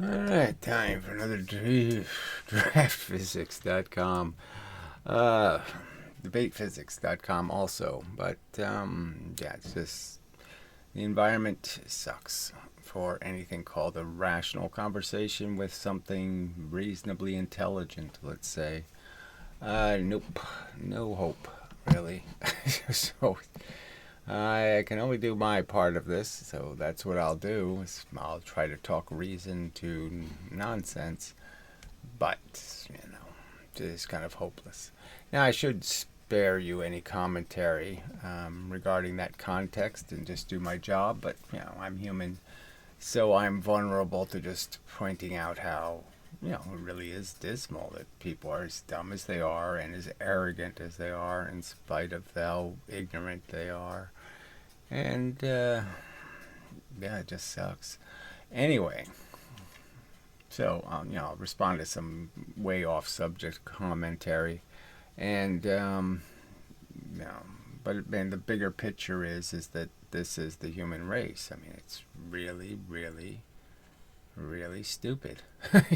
Alright, time for another DraftPhysics.com. Debatephysics.com also. But, yeah, it's just the environment sucks for anything called a rational conversation with something reasonably intelligent, let's say. Nope. No hope, really. So, I can only do my part of this, so that's what I'll do. I'll try to talk reason to nonsense, but it's kind of hopeless. Now, I should spare you any commentary regarding that context and just do my job, but I'm human, so I'm vulnerable to just pointing out how it really is dismal that people are as dumb as they are and as arrogant as they are, in spite of how ignorant they are. And yeah, it just sucks. Anyway, so I'll respond to some way off subject commentary, and you know, but man, the bigger picture is that this is the human race. I mean, it's really, really, really stupid.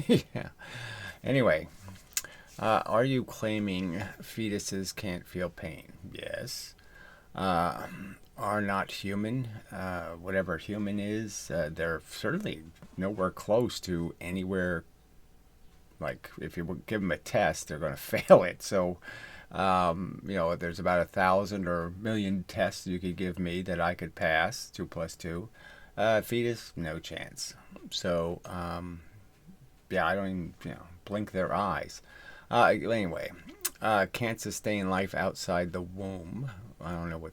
Yeah. Anyway, are you claiming fetuses can't feel pain? Yes. Uh, are not human. Whatever human is, they're certainly nowhere close to anywhere. Like, if you give them a test, they're going to fail it. So, there's about 1,000 or 1,000,000 tests you could give me that I could pass. 2 plus 2. Fetus, no chance. So, yeah, I don't even, blink their eyes. Anyway, can't sustain life outside the womb. I don't know what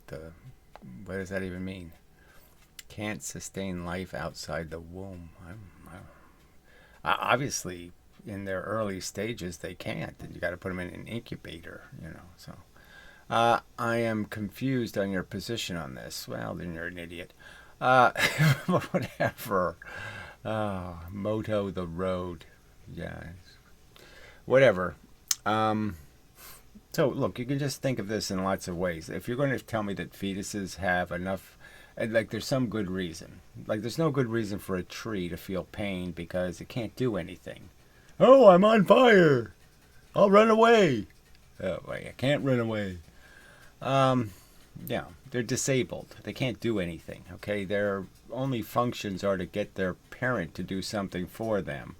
does that even mean? Can't sustain life outside the womb. Obviously, in their early stages, they can't. You got to put them in an incubator. So, I am confused on your position on this. Well, then you're an idiot. Uh, whatever. Moto the road. Yeah, whatever. Um, So, look, you can just think of this in lots of ways. If you're going to tell me that fetuses have enough, like, there's some good reason. Like, there's no good reason for a tree to feel pain because it can't do anything. Oh, I'm on fire. I'll run away. Oh, wait, I can't run away. Um, yeah, they're disabled. They can't do anything, okay? Their only functions are to get their parent to do something for them.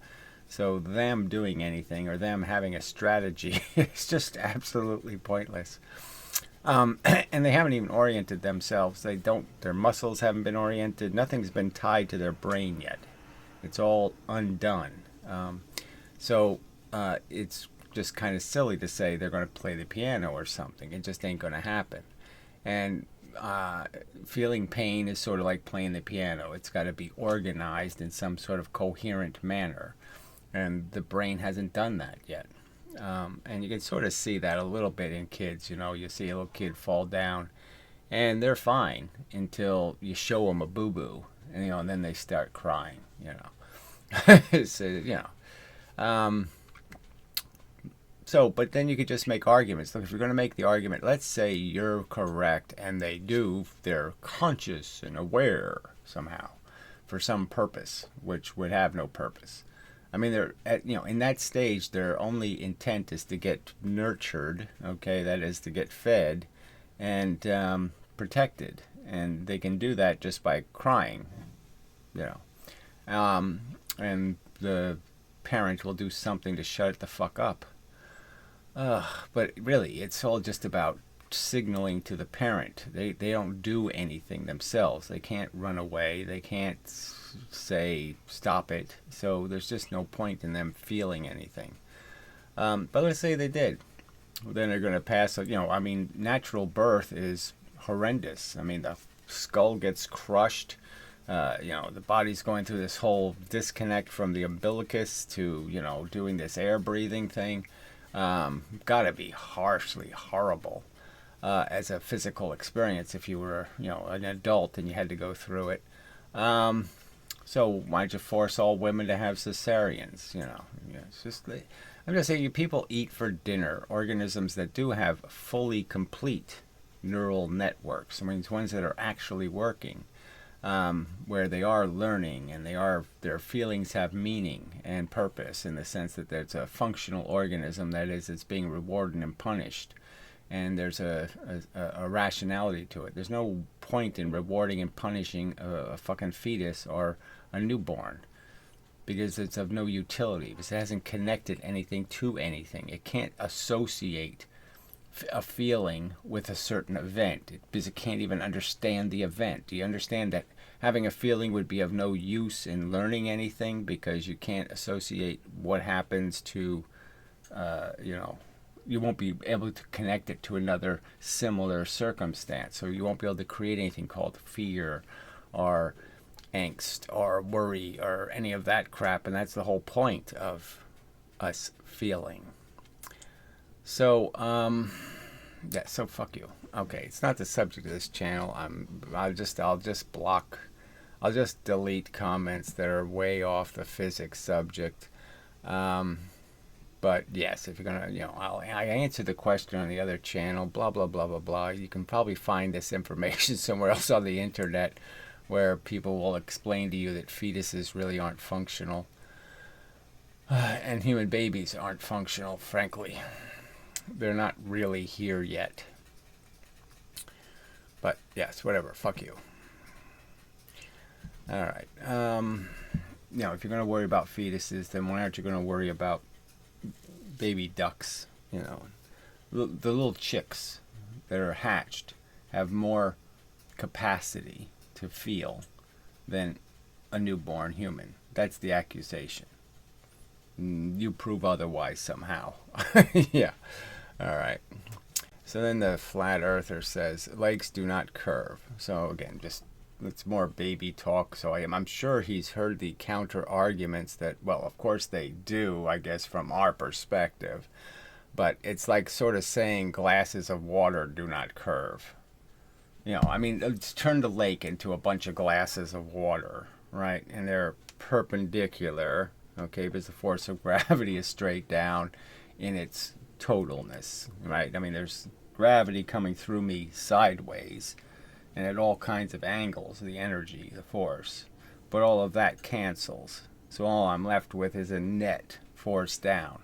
So them doing anything or them having a strategy is just absolutely pointless. And they haven't even oriented themselves. They don't. Their muscles haven't been oriented. Nothing's been tied to their brain yet. It's all undone. So it's just kind of silly to say they're going to play the piano or something. It just ain't going to happen. And feeling pain is sort of like playing the piano. It's got to be organized in some sort of coherent manner, and the brain hasn't done that yet. And you can sort of see that a little bit in kids. You see a little kid fall down, and they're fine until you show them a boo boo, and then they start crying. So. Um, but then you could just make arguments. Look, if you're going to make the argument, let's say you're correct, and they're conscious and aware somehow for some purpose, which would have no purpose. I mean, in that stage, their only intent is to get nurtured. Okay, that is to get fed and protected, and they can do that just by crying. You and the parent will do something to shut it the fuck up. But really, it's all just about signaling to the parent. They don't do anything themselves. They can't run away. They can't say stop it. So there's just no point in them feeling anything. But let's say they did. Well, then they're going to pass. I mean, natural birth is horrendous. I mean, the skull gets crushed. The body's going through this whole disconnect from the umbilicus to doing this air breathing thing. Gotta be harshly horrible as a physical experience if you were, an adult and you had to go through it. So why don't you force all women to have cesareans? It's just I'm just saying, you people eat for dinner organisms that do have fully complete neural networks. I mean, it's ones that are actually working. where they are learning and their feelings have meaning and purpose, in the sense that there's a functional organism, that is, it's being rewarded and punished, and there's a rationality to it. There's no point in rewarding and punishing a fucking fetus or a newborn, because it's of no utility, because it hasn't connected anything to anything. It can't associate a feeling with a certain event, because it can't even understand the event. Do you understand that having a feeling would be of no use in learning anything, because you can't associate what happens to, you won't be able to connect it to another similar circumstance. So you won't be able to create anything called fear or angst or worry or any of that crap, and that's the whole point of us feeling. So yeah, so fuck you. Okay, it's not the subject of this channel. I'll just delete comments that are way off the physics subject. But yes, if you're gonna, I answered the question on the other channel, blah blah blah blah blah. You can probably find this information somewhere else on the internet, where people will explain to you that fetuses really aren't functional, and human babies aren't functional. Frankly, they're not really here yet. But yes, whatever. Fuck you. All right. If you're gonna worry about fetuses, then why aren't you gonna worry about baby ducks? The little chicks that are hatched have more capacity to feel than a newborn human. That's the accusation. You prove otherwise somehow. Yeah. All right. So then the flat earther says lakes do not curve. So again, just it's more baby talk. So I'm sure he's heard the counter arguments that, well, of course they do, I guess, from our perspective. But it's like sort of saying glasses of water do not curve. Let's turn the lake into a bunch of glasses of water, right? And they're perpendicular, okay, because the force of gravity is straight down in its totalness, right? There's gravity coming through me sideways and at all kinds of angles, the energy, the force. But all of that cancels. So all I'm left with is a net force down.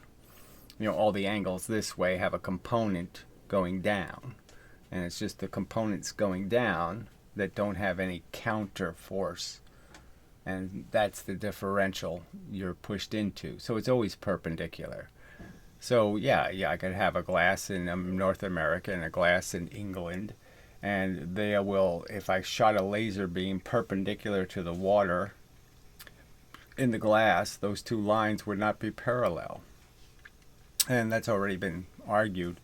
All the angles this way have a component going down. And it's just the components going down that don't have any counter force. And that's the differential you're pushed into. So it's always perpendicular. So yeah, I could have a glass in North America and a glass in England. And they will, if I shot a laser beam perpendicular to the water in the glass, those two lines would not be parallel. And that's already been argued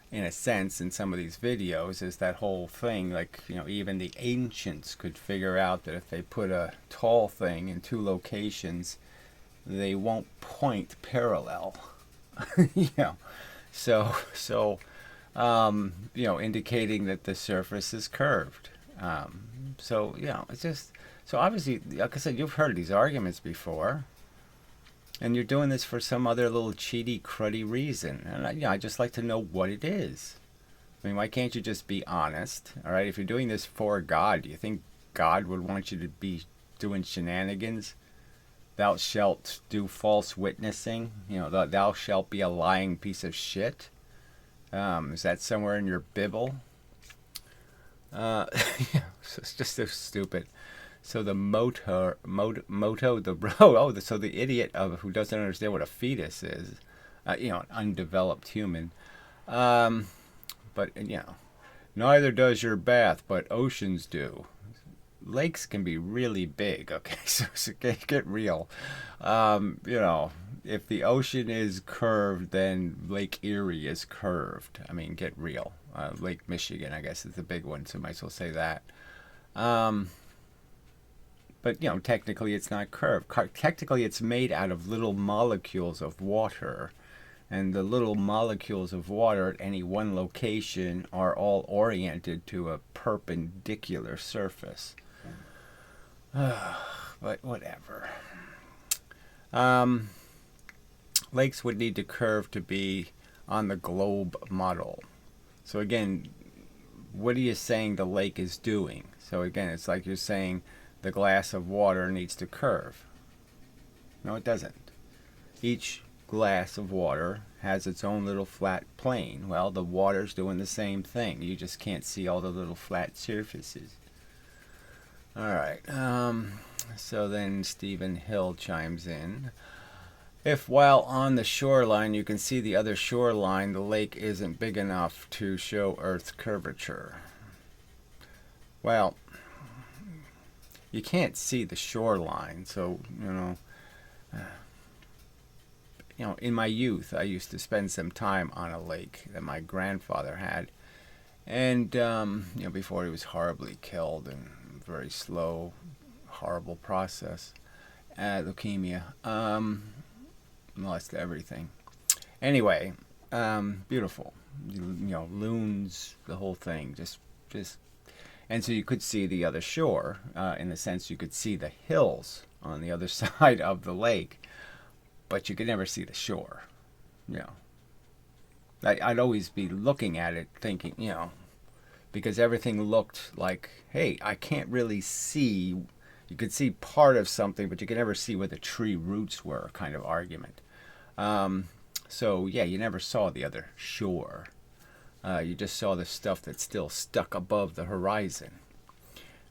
in a sense in some of these videos, is that whole thing, like, even the ancients could figure out that if they put a tall thing in two locations, they won't point parallel. Indicating that the surface is curved. It's just, so obviously, like I said, you've heard these arguments before. And you're doing this for some other little cheaty, cruddy reason. And I just like to know what it is. Why can't you just be honest? All right, if you're doing this for God, do you think God would want you to be doing shenanigans? Thou shalt do false witnessing. Thou shalt be a lying piece of shit. Is that somewhere in your Bible? It's just so stupid. So the so the idiot who doesn't understand what a fetus is, an undeveloped human. But neither does your bath, but oceans do. Lakes can be really big, okay? So get real. If the ocean is curved, then Lake Erie is curved. Get real. Lake Michigan, I guess, is the big one, so might as well say that. But, technically it's not curved. Technically it's made out of little molecules of water. And the little molecules of water at any one location are all oriented to a perpendicular surface. But whatever. Lakes would need to curve to be on the globe model. So again, what are you saying the lake is doing? So again, it's like you're saying the glass of water needs to curve. No, it doesn't. Each glass of water has its own little flat plane. Well, the water's doing the same thing. You just can't see all the little flat surfaces. All right. So then Stephen Hill chimes in. If while on the shoreline you can see the other shoreline, the lake isn't big enough to show Earth's curvature. Well, you can't see the shoreline, so, in my youth, I used to spend some time on a lake that my grandfather had. And, before he was horribly killed and very slow, horrible process, leukemia, lost everything. Anyway, beautiful, loons, the whole thing, just, and so you could see the other shore, in the sense you could see the hills on the other side of the lake, but you could never see the shore. I'd always be looking at it thinking, because everything looked like, hey, I can't really see. You could see part of something, but you could never see where the tree roots were, kind of argument. So, yeah, you never saw the other shore. You just saw the stuff that's still stuck above the horizon.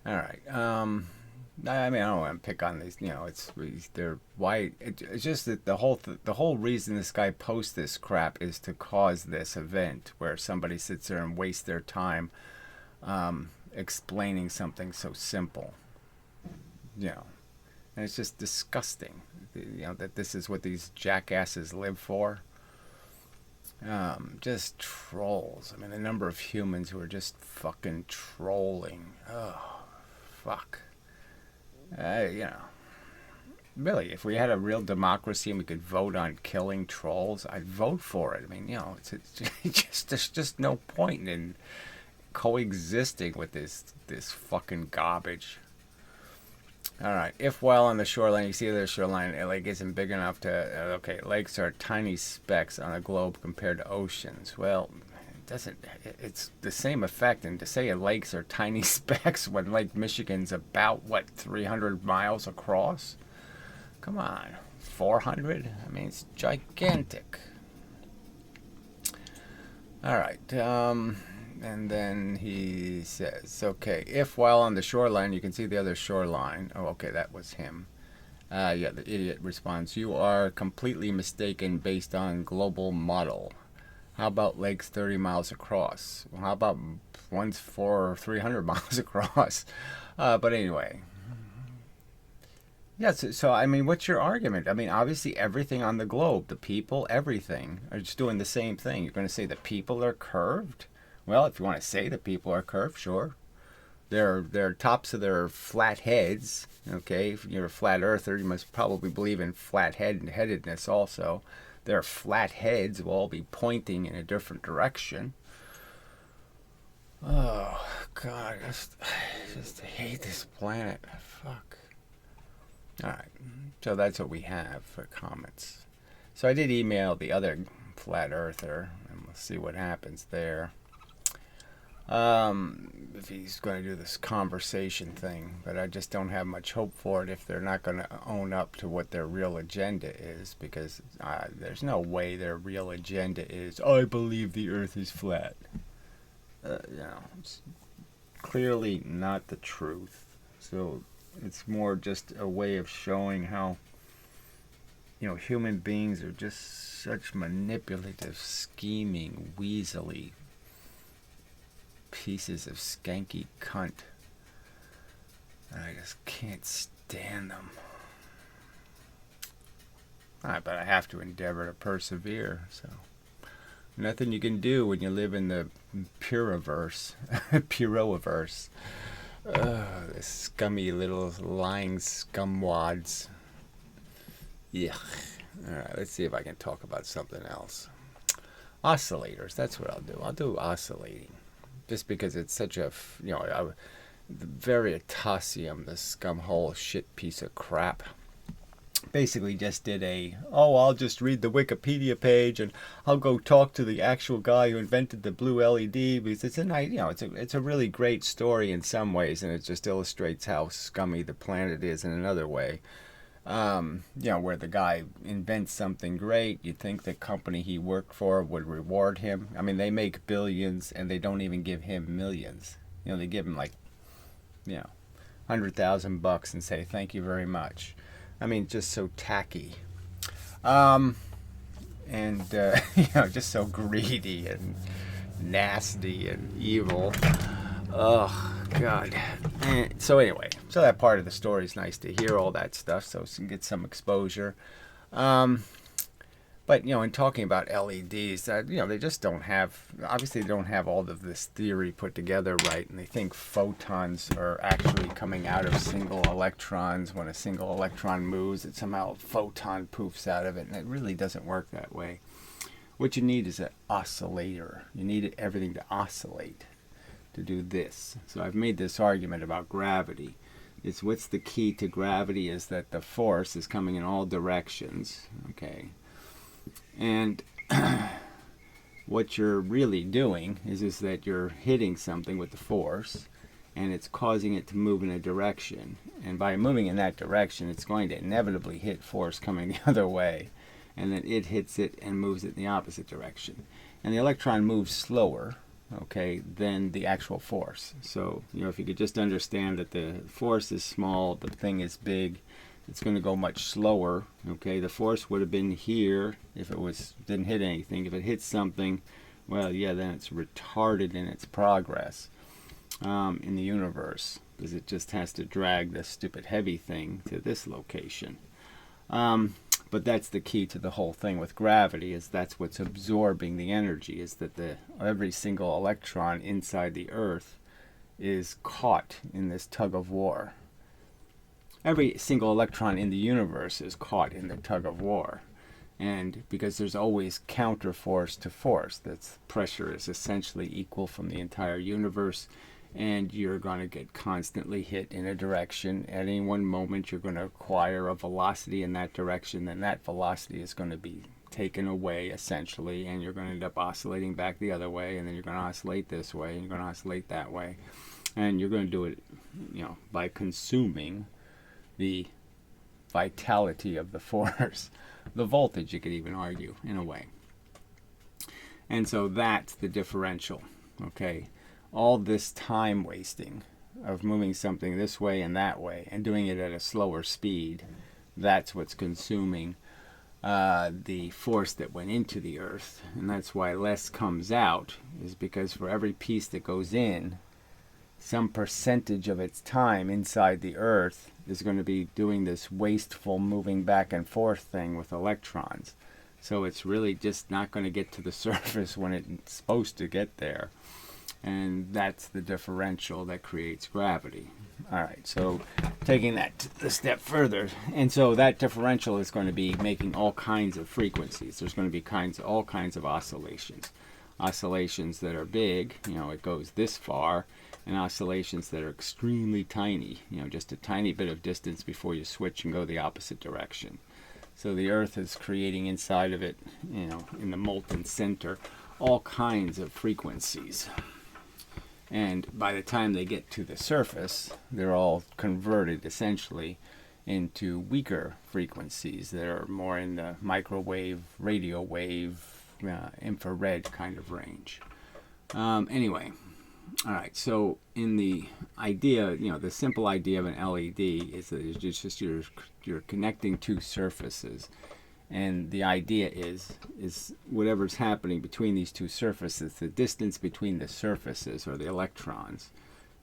All right. I don't want to pick on these. It's just that the whole reason this guy posts this crap is to cause this event where somebody sits there and wastes their time explaining something so simple. And it's just disgusting. That this is what these jackasses live for. Just trolls. I mean, the number of humans who are just fucking trolling. Oh, fuck. Really, if we had a real democracy and we could vote on killing trolls, I'd vote for it. I mean, there's just no point in coexisting with this fucking garbage. All right. If while on the shoreline you see the shoreline, a lake isn't big enough to. Lakes are tiny specks on a globe compared to oceans. Well, it doesn't. It's the same effect. And to say lakes are tiny specks when Lake Michigan's about 300 miles across? Come on, 400. I mean, it's gigantic. All right. And then he says, okay, if while on the shoreline you can see the other shoreline. Oh, okay, that was him. The idiot responds, you are completely mistaken based on global model. How about lakes 30 miles across? Well, how about one's 400 or 300 miles across? But anyway. Yeah, so, I mean, what's your argument? I mean, obviously everything on the globe, the people, everything, are just doing the same thing. You're going to say the people are curved? Well, if you want to say the people are curved, sure. Their tops of their flat heads, okay? If you're a flat earther, you must probably believe in flat-headedness also. Their flat heads will all be pointing in a different direction. Oh, God, I just hate this planet. Fuck. All right, so that's what we have for comments. So I did email the other flat earther, and we'll see what happens there. If he's going to do this conversation thing, but I just don't have much hope for it if they're not going to own up to what their real agenda is, because there's no way their real agenda is, I believe the earth is flat. It's clearly not the truth. So it's more just a way of showing how, human beings are just such manipulative, scheming, weaselly pieces of skanky cunt. I just can't stand them. But I have to endeavor to persevere, so nothing you can do when you live in the Puroverse. Puroverse. The scummy little lying scumwads. Yuck. Alright, let's see if I can talk about something else. Oscillators, that's what I'll do. I'll do oscillating. Just because it's such a, the Veritasium, the scumhole shit piece of crap. basically just did I'll just read the Wikipedia page and I'll go talk to the actual guy who invented the blue LED, because it's a really great story in some ways, and it just illustrates how scummy the planet is in another way. Where the guy invents something great, you'd think the company he worked for would reward him. I mean, they make billions and they don't even give him millions. They give him like, $100,000 and say thank you very much. I mean, just so tacky, just so greedy and nasty and evil. Oh God. So anyway, that part of the story is nice to hear all that stuff, so you can get some exposure. But in talking about LEDs, they just don't have, obviously they don't have all of this theory put together right, and they think photons are actually coming out of single electrons. When a single electron moves, it somehow a photon poofs out of it, and it really doesn't work that way. What you need is an oscillator. You need everything to oscillate to do this. So I've made this argument about gravity. What's the key to gravity is that the force is coming in all directions, okay? And what you're really doing is that you're hitting something with the force, and it's causing it to move in a direction. And by moving in that direction, it's going to inevitably hit force coming the other way. And then it hits it and moves it in the opposite direction. And the electron moves slower, okay, than the actual force. So, if you could just understand that the force is small, the thing is big, it's going to go much slower, okay? The force would have been here if it didn't hit anything. If it hits something, well, yeah, then it's retarded in its progress in the universe, because it just has to drag this stupid heavy thing to this location. But that's the key to the whole thing with gravity, is that's what's absorbing the energy, is that every single electron inside the Earth is caught in this tug of war. Every single electron in the universe is caught in the tug of war. And because there's always counter force to force, that's pressure is essentially equal from the entire universe, and you're going to get constantly hit in a direction. At any one moment, you're going to acquire a velocity in that direction, then that velocity is going to be taken away, essentially, and you're going to end up oscillating back the other way, and then you're going to oscillate this way, and you're going to oscillate that way. And you're going to do it, by consuming the vitality of the force, the voltage, you could even argue, in a way. And so that's the differential, okay? All this time wasting of moving something this way and that way and doing it at a slower speed, that's what's consuming the force that went into the Earth. And that's why less comes out, is because for every piece that goes in, some percentage of its time inside the Earth is going to be doing this wasteful moving back and forth thing with electrons. So it's really just not going to get to the surface when it's supposed to get there. And that's the differential that creates gravity. All right, so taking that a step further, and so that differential is going to be making all kinds of frequencies. There's going to be all kinds of oscillations. Oscillations that are big, it goes this far, and oscillations that are extremely tiny, just a tiny bit of distance before you switch and go the opposite direction. So the Earth is creating inside of it, in the molten center, all kinds of frequencies. And by the time they get to the surface, they're all converted essentially into weaker frequencies that are more in the microwave, radio wave, infrared kind of range. Anyway, all right, so in the idea, the simple idea of an LED is that it's just you're connecting two surfaces. And the idea is whatever's happening between these two surfaces, the distance between the surfaces, or the electrons,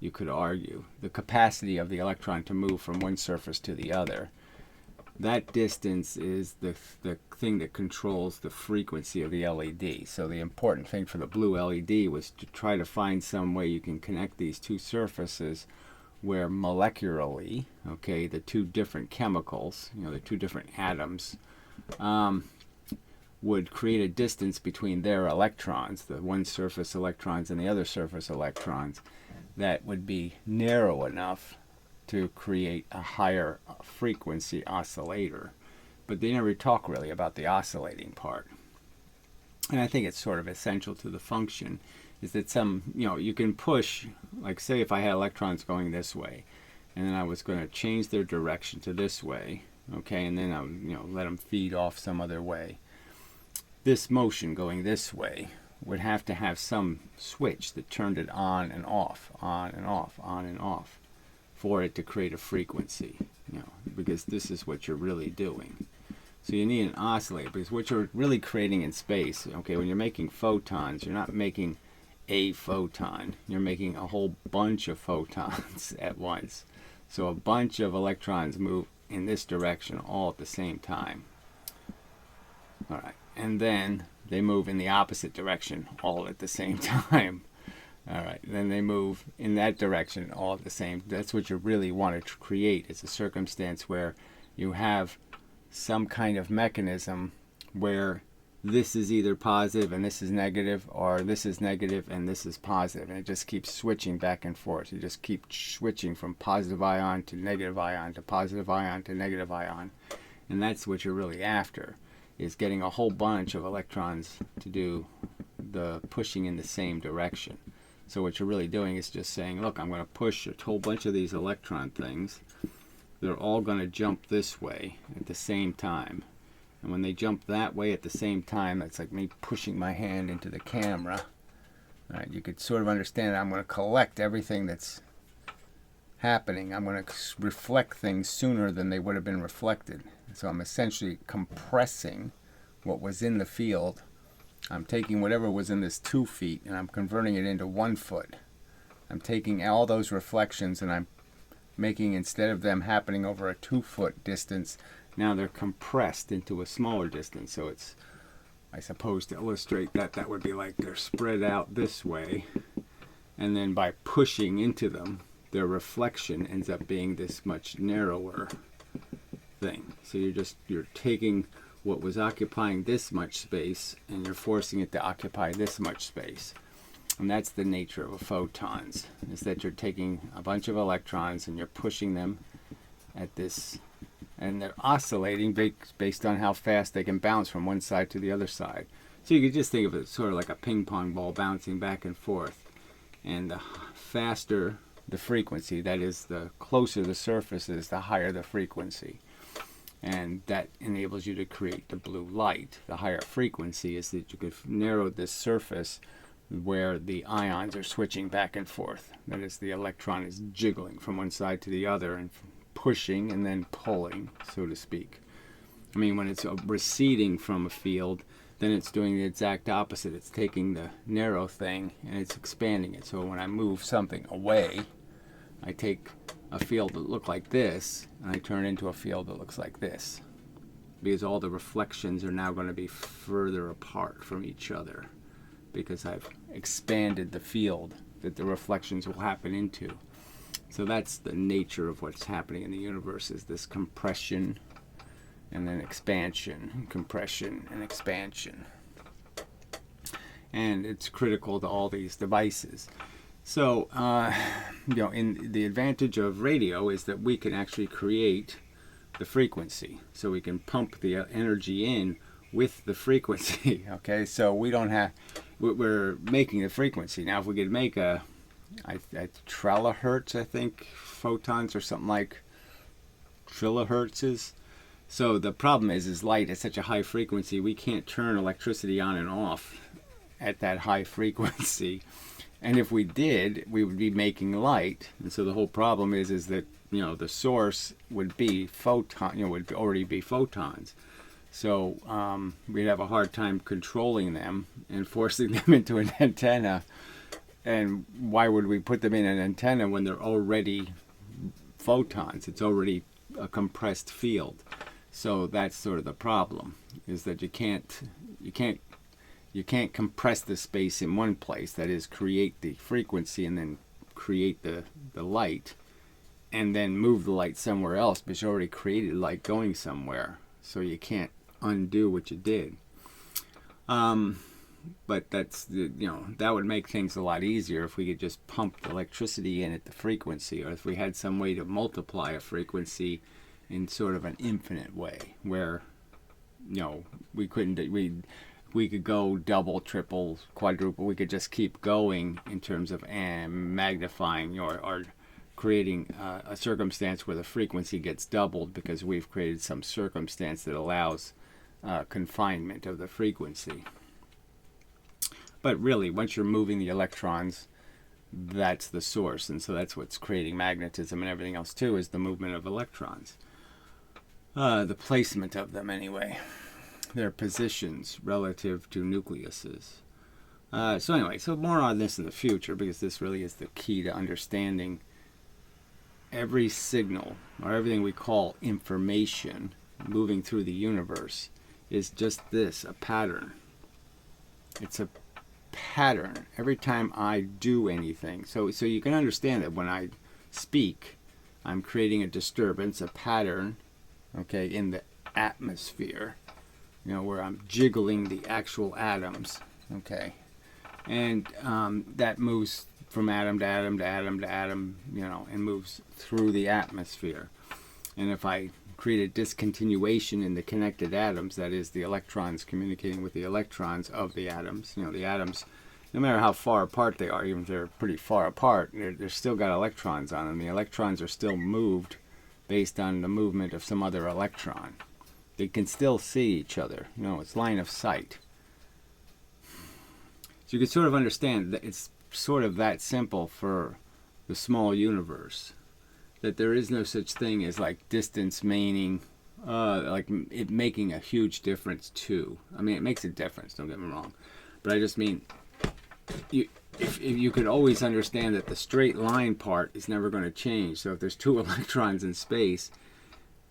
you could argue, the capacity of the electron to move from one surface to the other, that distance is the thing that controls the frequency of the LED. So the important thing for the blue LED was to try to find some way you can connect these two surfaces where molecularly, okay, the two different chemicals, the two different atoms, would create a distance between their electrons, the one surface electrons and the other surface electrons, that would be narrow enough to create a higher frequency oscillator. but they never talk really about the oscillating part. And I think it's sort of essential to the function, is that you can push, like say if I had electrons going this way, and then I was going to change their direction to this way, okay, and then I would, let them feed off some other way. This motion going this way would have to have some switch that turned it on and off, on and off, on and off, for it to create a frequency, because this is what you're really doing. So you need an oscillator, because what you're really creating in space, okay, when you're making photons, you're not making a photon, you're making a whole bunch of photons at once. So a bunch of electrons move in this direction all at the same time. All right, and then they move in the opposite direction all at the same time. All right, then they move in that direction all at the same. That's what you really want to create. It's a circumstance where you have some kind of mechanism where this is either positive and this is negative, or this is negative and this is positive, and it just keeps switching back and forth. You just keep switching from positive ion to negative ion to positive ion to negative ion, and that's what you're really after, is getting a whole bunch of electrons to do the pushing in the same direction. So what you're really doing is just saying, look, I'm going to push a whole bunch of these electron things. They're all going to jump this way at the same time. And when they jump that way at the same time, that's like me pushing my hand into the camera. All right, you could sort of understand that I'm going to collect everything that's happening. I'm going to reflect things sooner than they would have been reflected. So I'm essentially compressing what was in the field. I'm taking whatever was in this 2 feet and I'm converting it into 1 foot. I'm taking all those reflections and I'm making, instead of them happening over a 2-foot distance, now they're compressed into a smaller distance. So it's, I suppose, to illustrate that, that would be like they're spread out this way, and then by pushing into them, their reflection ends up being this much narrower thing. So you're taking what was occupying this much space and you're forcing it to occupy this much space. And that's the nature of photons, is that you're taking a bunch of electrons and you're pushing them at this, and they're oscillating based on how fast they can bounce from one side to the other side. So you could just think of it sort of like a ping pong ball bouncing back and forth. And the faster the frequency, that is, the closer the surface is, the higher the frequency. And that enables you to create the blue light. The higher frequency is that you could narrow this surface where the ions are switching back and forth. That is, the electron is jiggling from one side to the other and pushing and then pulling, so to speak. I mean, when it's receding from a field, then it's doing the exact opposite. It's taking the narrow thing and it's expanding it. So when I move something away, I take a field that looked like this and I turn it into a field that looks like this, because all the reflections are now going to be further apart from each other, because I've expanded the field that the reflections will happen into. So that's the nature of what's happening in the universe, is this compression and then expansion, compression and expansion. And it's critical to all these devices. So, in the advantage of radio is that we can actually create the frequency. So we can pump the energy in with the frequency, okay? So we don't have, we're making the frequency. Now if we could make a terahertz, I think, photons or something like terahertzes. So the problem is light at such a high frequency, we can't turn electricity on and off at that high frequency. And if we did, we would be making light. And so the whole problem is that, the source would be would already be photons. So we'd have a hard time controlling them and forcing them into an antenna. And why would we put them in an antenna when they're already photons? It's already a compressed field. So that's sort of the problem, is that you can't compress the space in one place, that is, create the frequency and then create the light, and then move the light somewhere else, because you already created light going somewhere. So you can't undo what you did. But that's, that would make things a lot easier if we could just pump the electricity in at the frequency, or if we had some way to multiply a frequency in sort of an infinite way, where we couldn't, we could go double, triple, quadruple. We could just keep going in terms of magnifying or creating a circumstance where the frequency gets doubled because we've created some circumstance that allows confinement of the frequency. But really, once you're moving the electrons, that's the source, and so that's what's creating magnetism and everything else too, is the movement of electrons. The placement of them anyway. Their positions relative to nucleuses. So anyway, so more on this in the future, because this really is the key to understanding every signal, or everything we call information, moving through the universe, is just this, a pattern. It's a pattern every time I do anything. So you can understand that when I speak, I'm creating a disturbance, a pattern, okay, in the atmosphere, where I'm jiggling the actual atoms, okay, and that moves from atom to atom to atom to atom, and moves through the atmosphere. And if I create a discontinuation in the connected atoms, that is, the electrons communicating with the electrons of the atoms, the atoms, no matter how far apart they are, even if they're pretty far apart, they're still got electrons on them. The electrons are still moved based on the movement of some other electron. They can still see each other. It's line of sight. So you can sort of understand that it's sort of that simple for the small universe, that there is no such thing as like distance meaning, like it making a huge difference too. I mean, it makes a difference, don't get me wrong, but I just mean, if you could always understand that the straight line part is never going to change. So if there's two electrons in space,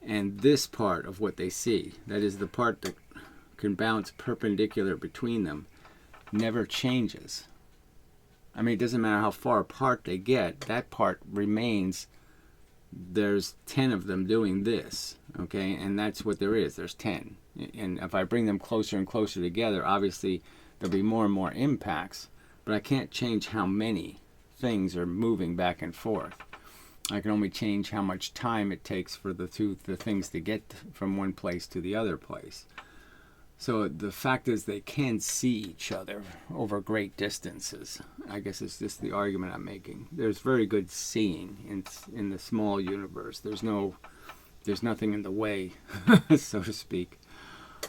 and this part of what they see, that is the part that can bounce perpendicular between them, never changes. I mean, it doesn't matter how far apart they get, that part remains. There's 10 of them doing this, okay, and that's what there is. There's 10, and if I bring them closer and closer together, obviously there'll be more and more impacts, but I can't change how many things are moving back and forth. I can only change how much time it takes for the things to get from one place to the other place. So the fact is they can see each other over great distances. I guess it's just the argument I'm making. There's very good seeing in the small universe. There's nothing in the way, so to speak.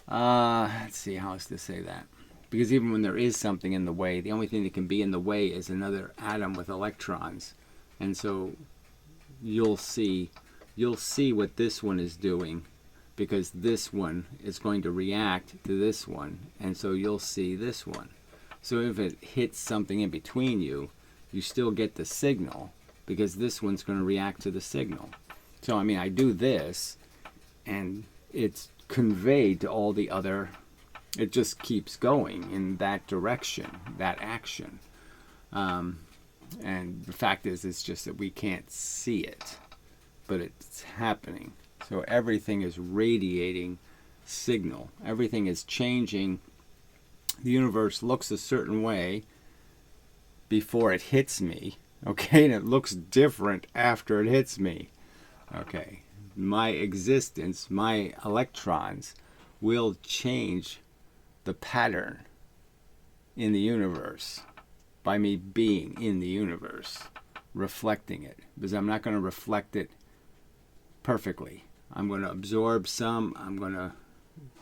Let's see how else to say that. Because even when there is something in the way, the only thing that can be in the way is another atom with electrons. And so you'll see what this one is doing, because this one is going to react to this one, and so you'll see this one. So if it hits something in between you, you still get the signal, because this one's going to react to the signal. So I mean, I do this, and it's conveyed to all the other. It just keeps going in that direction, that action. And the fact is, it's just that we can't see it, but it's happening. So everything is radiating signal. Everything is changing. The universe looks a certain way before it hits me, okay? And it looks different after it hits me, okay? My existence, my electrons will change the pattern in the universe by me being in the universe, reflecting it, because I'm not going to reflect it perfectly. I'm going to absorb some,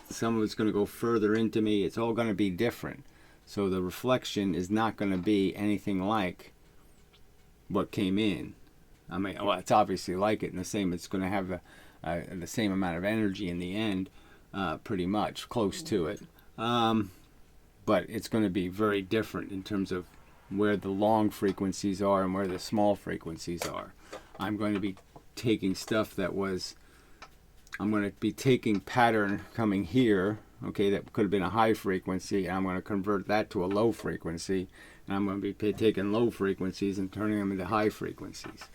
some of it's going to go further into me. It's all going to be different. So the reflection is not going to be anything like what came in. I mean, well, it's obviously like it in the same, it's going to have the same amount of energy in the end, pretty much, close to it. But it's going to be very different in terms of where the long frequencies are and where the small frequencies are. I'm going to be taking stuff that was, I'm going to be taking pattern coming here, okay, that could have been a high frequency, and I'm going to convert that to a low frequency, and I'm going to be taking low frequencies and turning them into high frequencies.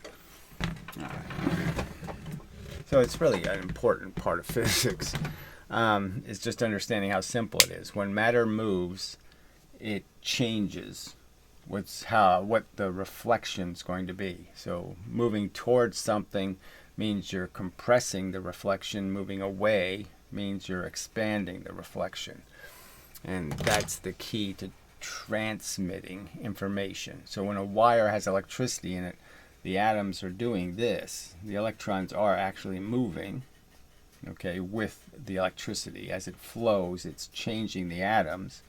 All right. So it's really an important part of physics. It's just understanding how simple it is. When matter moves, it changes what the reflection's going to be. So moving towards something means you're compressing the reflection. Moving away means you're expanding the reflection. And that's the key to transmitting information. So when a wire has electricity in it, the atoms are doing this. The electrons are actually moving, okay, with the electricity. As it flows, it's changing the atoms.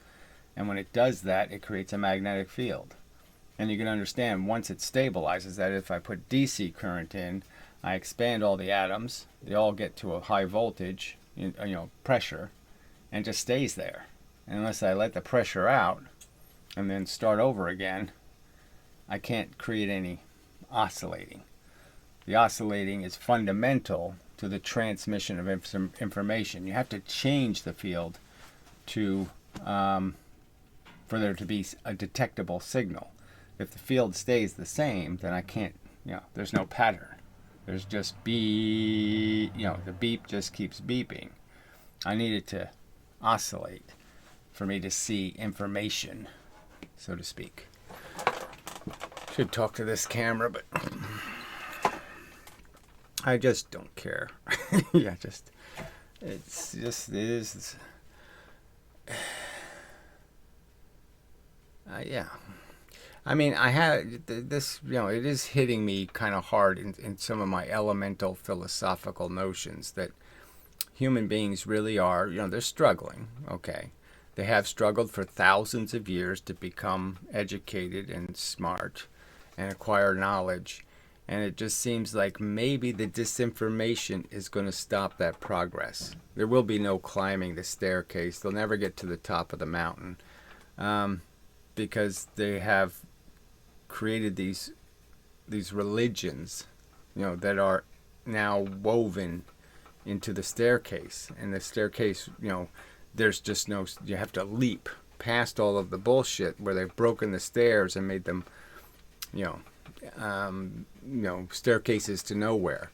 And when it does that, it creates a magnetic field. And you can understand, once it stabilizes, that if I put DC current in, I expand all the atoms, they all get to a high voltage, pressure, and just stays there. And unless I let the pressure out and then start over again, I can't create any oscillating. The oscillating is fundamental to the transmission of information. You have to change the field to for there to be a detectable signal. If the field stays the same, then I can't, there's no pattern. There's just beep, the beep just keeps beeping. I need it to oscillate for me to see information, so to speak. Should talk to this camera, but I just don't care. Yeah, it is. Yeah. I mean, I had this, it is hitting me kind of hard in some of my elemental philosophical notions that human beings really are, they're struggling, okay. They have struggled for thousands of years to become educated and smart and acquire knowledge. And it just seems like maybe the disinformation is going to stop that progress. There will be no climbing the staircase. They'll never get to the top of the mountain because they have created these religions, that are now woven into the staircase. And the staircase, there's just no, you have to leap past all of the bullshit where they've broken the stairs and made them, staircases to nowhere.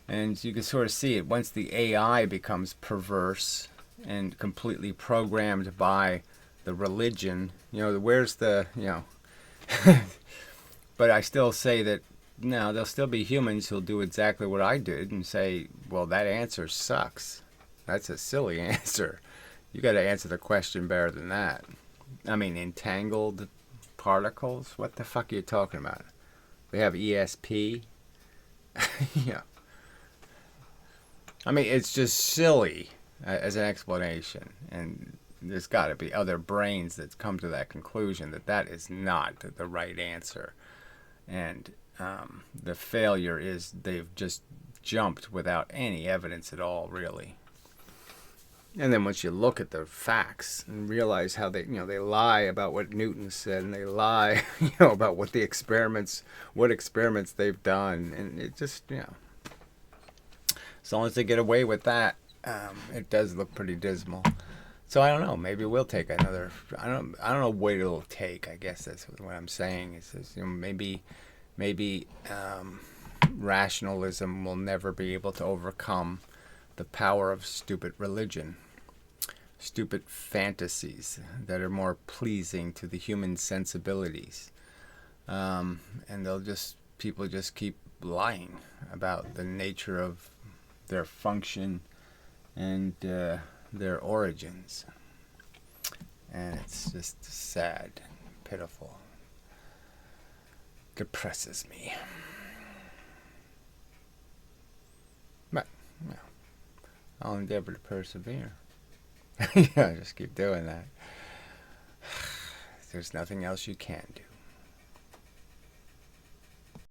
And you can sort of see it once the AI becomes perverse and completely programmed by the religion, where's the, but I still say that, no, there'll still be humans who'll do exactly what I did and say, well, that answer sucks. That's a silly answer. You got to answer the question better than that. I mean, entangled particles? What the fuck are you talking about? They have ESP? Yeah. I mean, it's just silly as an explanation. And there's got to be other brains that come to that conclusion that that is not the right answer. And the failure is they've just jumped without any evidence at all, really. And then once you look at the facts and realize how they lie about what Newton said, and they lie, about what experiments they've done, and it just, as long as they get away with that, it does look pretty dismal. So I don't know. Maybe we'll take another. I don't know what it'll take. I guess that's what I'm saying. Is maybe rationalism will never be able to overcome the power of stupid religion, stupid fantasies that are more pleasing to the human sensibilities, and people just keep lying about the nature of their function and their origins, and it's just sad, pitiful, depresses me. But I'll endeavor to persevere. Yeah, just keep doing that. There's nothing else you can do.